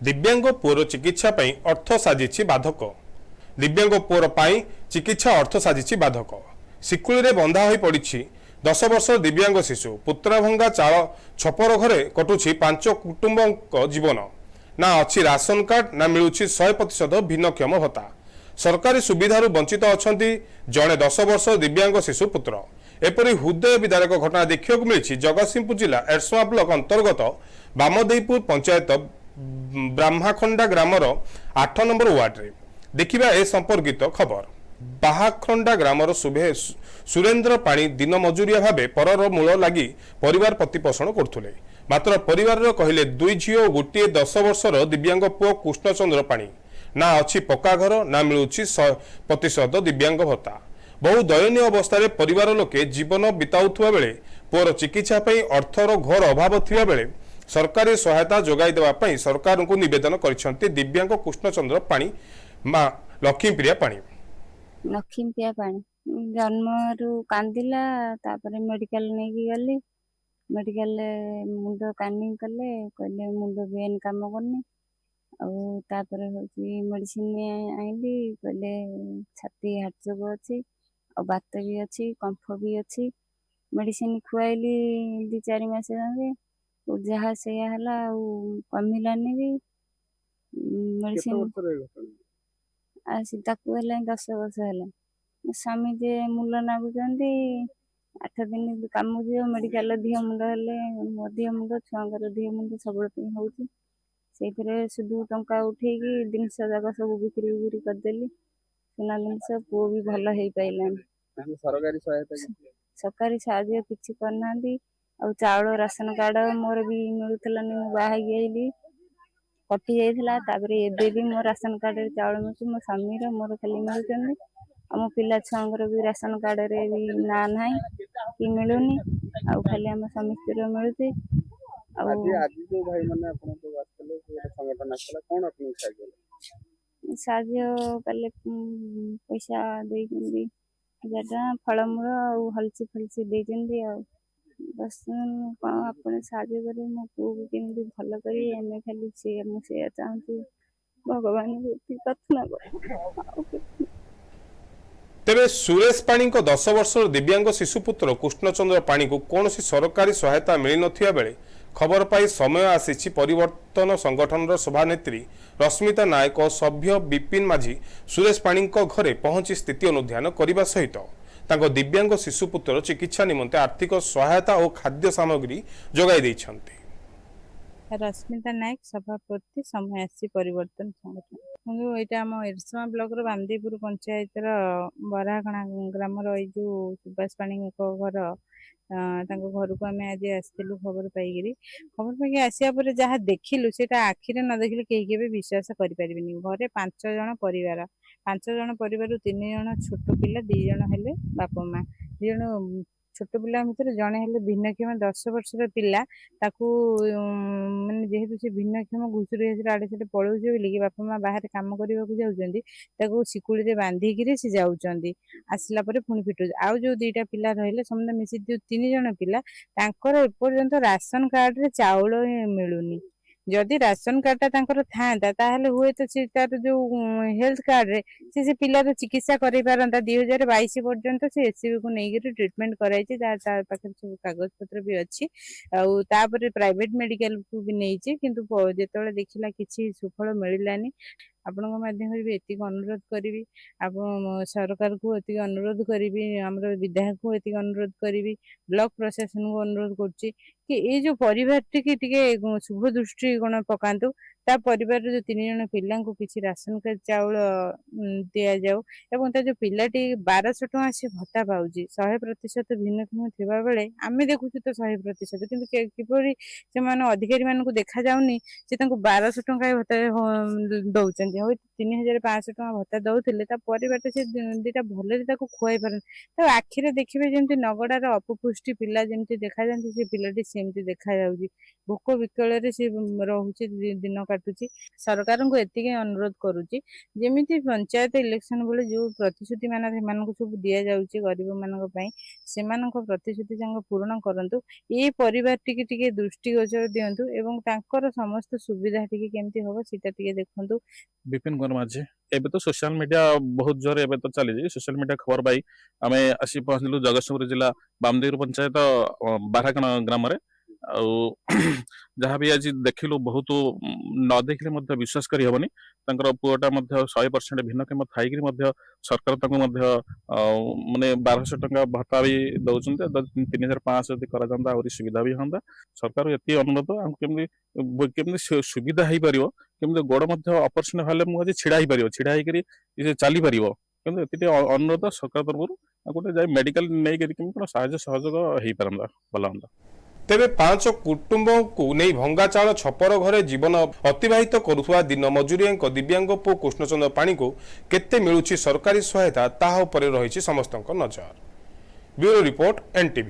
दिव्यांग पुअर चिकित्सा पई अर्थ साजिछि बाधक। दिव्यांग पुअर पई चिकित्सा अर्थ साजिछि बाधक। सिकुली रे बंधा होई पड़िछि 10 वर्ष दिव्यांग शिशु। पुत्रभंगा चाल छपर घरे कटुछि 5 कुटुंबक जीवन। ना अछि राशन कार्ड ना मिलुछि 100% भिन्नक्षम भत्ता। सरकारी सुविधारू वंचित अछंती जड़े 10 वर्ष दिव्यांग शिशु पुत्र। एपरी हृदय विदारक घटना देखिବାକୁ मिली जगतसिंहपुर जिला एरसमा ब्लॉक अंतर्गत बामदेईपुर पंचायत ब्राह्मखंडा ग्रामर 8 नंबर वार्ड रे। देखिबा ए संपर्कित खबर। बाहाखंडा ग्रामर सुरेंद्र पाणी दिन मजूरिया भावे परर मूल लगी परिवार प्रतिपोषण करथुले। मात्र परिवार कहले 2 झियो और गोटे 10 वर्षर दिव्यांग पुओ कृष्णचंद्र पाणी। ना अच्छी पक्का घर ना मिलुछि 100% दिव्यांग भत्ता। बहु दयनीय अवस्था परिवार लोके जीवन बिताउथुवा बेले पुअर चिकित्सा पई अर्थर घोर अभाव थिबा बेले सरकारी सहायता जोगाई देवा पई सरकार को निवेदन करिसेंती दिव्यांग कृष्णचंद्र पाणी मां लक्ष्मीप्रिया पाणी। लक्ष्मीप्रिया पाणी जन्मरू कांदिला तापर मेडिकल नहीं गली। मेडिकल मुंड कानी कले कहले मुंड बेन काम करनी तापर होची मेडिसिन आइली कहले छाती हार्टचोक अच्छी और बात भी अच्छी कंफ भी अच्छी। मेडिसिन खुआइली 2-4 मास जाके जहाँ से कमिलानी भी मेडिसिन ताकू 10 वर्ष है। स्वामी जे मूल नागुचंदी 8 दिन कम मेडिकल दिह मुंड हेले मो दिह मुंड छुआर दिह मुंड सब होची से सुधु टंका उठेकी जिनस जाक सब बिक्री करदेली। सुना जिनस पुओ भी भल हो पाइलानी। सरकारी सहायता सरकारी साहाय्य किसी करना आ चाउल राशन कार्ड मोर भी मिलूलानी मु बाहरी कटि जाता एबे भी मो राशन कार्ड चाउल मिलूँ मो स्वामी मोर खाली मिलूँ। आम पिला छुआर भी राशन कार्ड रे भी ना ना कि मिलूनी आ खाली आम स्वामी स्त्री मिलूँ। साहाय्य कले पैसा दे 1000 टका फलमूल और हलसी फलसी देती बस कौन साहाय्य करे मो पु को केमती भल करी एम खाली सी मुझे चाहती भगवान प्रार्थना कर। तेबे सुरेश पाणी 10 वर्षर दिव्यांग शिशुपुत्र कृष्णचंद्र पाणी को कौन सरकारी सहायता मिल नथिया बेले खबर पाई समय आसी परिवर्तन संगठन सभानेत्री रश्मिता नायक और सभ्य विपिन माझी सुरेश पाणी घरे पहुंची स्थिति अनुध्यान करने सहित तांको दिव्यांग शिशुपुत्र चिकित्सा निमंते आर्थिक सहायता और खाद्य सामग्री जोगाई देइछन्ते। रश्मिता नायक सभापति समय आसी परिवर्तन संगठन यहाँ आम एरसमा ब्लॉक बामदेईपुर पंचायत बरागणा ग्राम जो सुभाष पाणी घर घर को आम आज आसलु खबर पाई आसिया जहाँ देखिलु से आखिरे न देखिले कहीं विश्वास करें। घरे 5 जन परिवार 5 जन परिवार 3 जन छोट पिला 2 जन हेले बापा माँ 2 जन छोट पिला भर जड़े हेले भिन्नक्षम 10 वर्षर पिला ताकू माने जेहेतु से भिन्नक्षम घुषुरी आड़े से पलाऊे बोलिकी बापा माँ बाहर कम करने सिकुड़ी बांधिकी से जाऊँच आसला पुणी फिटू आउ जो 2टा पिला रही समझे मिसी 3 जन पिला एपर्यंत राशन कार्ड रे चाउल मिलूनी। जदि राशन कार्ड था ताहले हुए तो सी तार जो हेल्थ कार्ड रे से पिलार चिकित्सा कर पारंता 2022 पर्यंत से एससीबी को लेकर ट्रीटमेंट कराई पाखे सब कागज पत्र भी अच्छी आउे प्राइवेट मेडिकल को भी नहीं किंतु जिते देखला किसी सुफल मिलानी। आपण माध्यम भी एति अनुरोध करी आप सरकार को एति अनुरोध करी आम विधायक को एति अनुरोध करी ब्लॉक प्रशासन को अनुरोध करुच्ची कि ये जो परिवार टी शुभ दृष्टि कोण पकातु ता परिवार जो 3 जन पिला किसी राशन कार्ड चाउल दि जाऊ एवं जो पिलाटी 1200 टଙ୍କା से भत्ता पाऊँच 100% भिन्नक्षम थिबा बेले आमे देखुँ तो 100% किंतु किपरि से अधिकारी मानक देखा जाउनी से 1200 टଙ୍କା भत्ता दौरान 3500 टଙ୍କା भत्ता दौले परिवार से 2टा भले खुआई पार आखिरे देखिए जमी नगड़ार अपपुष्टि पिला जमी देखा जाती से पिलाटी सेमती देखा भोक विकल से रोचे दिन କାଟୁଛି। ସରକାରଙ୍କୁ ଏତିକି ଅନୁରୋଧ କରୁଛି ଯେମିତି ପଞ୍ଚାୟତ ଇଲେକ୍ସନ ବେଳେ ଯୋଉ ପ୍ରତିଶ୍ରୁତି ମାନେ ସେମାନଙ୍କୁ ସବୁ ଦିଆଯାଉଛି ଗରିବ ମାନଙ୍କ ପାଇଁ, ସେମାନଙ୍କ ପ୍ରତିଶ୍ରୁତି ଯାକ ପୂରଣ କରନ୍ତୁ। ଏ ପରିବାର ଟିକେ ଦୃଷ୍ଟିଗୋଚର ଦିଅନ୍ତୁ ଏବଂ ତାଙ୍କର ସମସ୍ତ ସୁବିଧା ଟିକେ କେମିତି ହବ ସେଟା ଟିକେ ଦେଖନ୍ତୁ। विपिन कुमार माझी एबे तो सोशल मीडिया बहुत जोर एबे तो चली सोशल मीडिया खबर पाई आमे आसी पहुंचलु जगतसिंहपुर जिला बामदेव पंचायत बाराकण ग्राम रे जहाँ भी आज देखिलु बहुत न देखिले मध्य विश्वास करी हबनी तांकर पुओटा मध्य 100% भिन्नक्षम थाइकरी मध्य सरकार तांको मध्य माने 1200 टंका भत्ता भी दउचंते 3500 यदि करा जांदा और सुविधा भी हंदा। सरकार एति अनुरोध हम केमनी सुविधा हेई परियो केमती गोड़ मध्य ऑपरेशन हेले मुझे छिड़ा ही परियो छिड़ा ही चली परियो किंतु एति अनुरोध सरकार तरफ गोटे जाय मेडिकल नै करी केमती साहाय्य सहयोग हेई परंदा भला हंदा। तेबे 5 कुटुंबକୁ ନେଇ ଭଙ୍ଗା ଚାଳ ଛପର ଘରେ ଜୀବନ ଅତିବାହିତ କରୁଥିବା ଦିନ ମଜୁରିଆଙ୍କ ଦିବ୍ୟାଙ୍ଗ ପୁଅ କୃଷ୍ଣଚନ୍ଦ୍ର ପାଣିକୁ କେତେ ମିଳୁଛି ସରକାରୀ ସହାୟତା ତାହା ଉପରେ ରହିଛି ସମସ୍ତଙ୍କ ନଜର। Bureau report, NTV।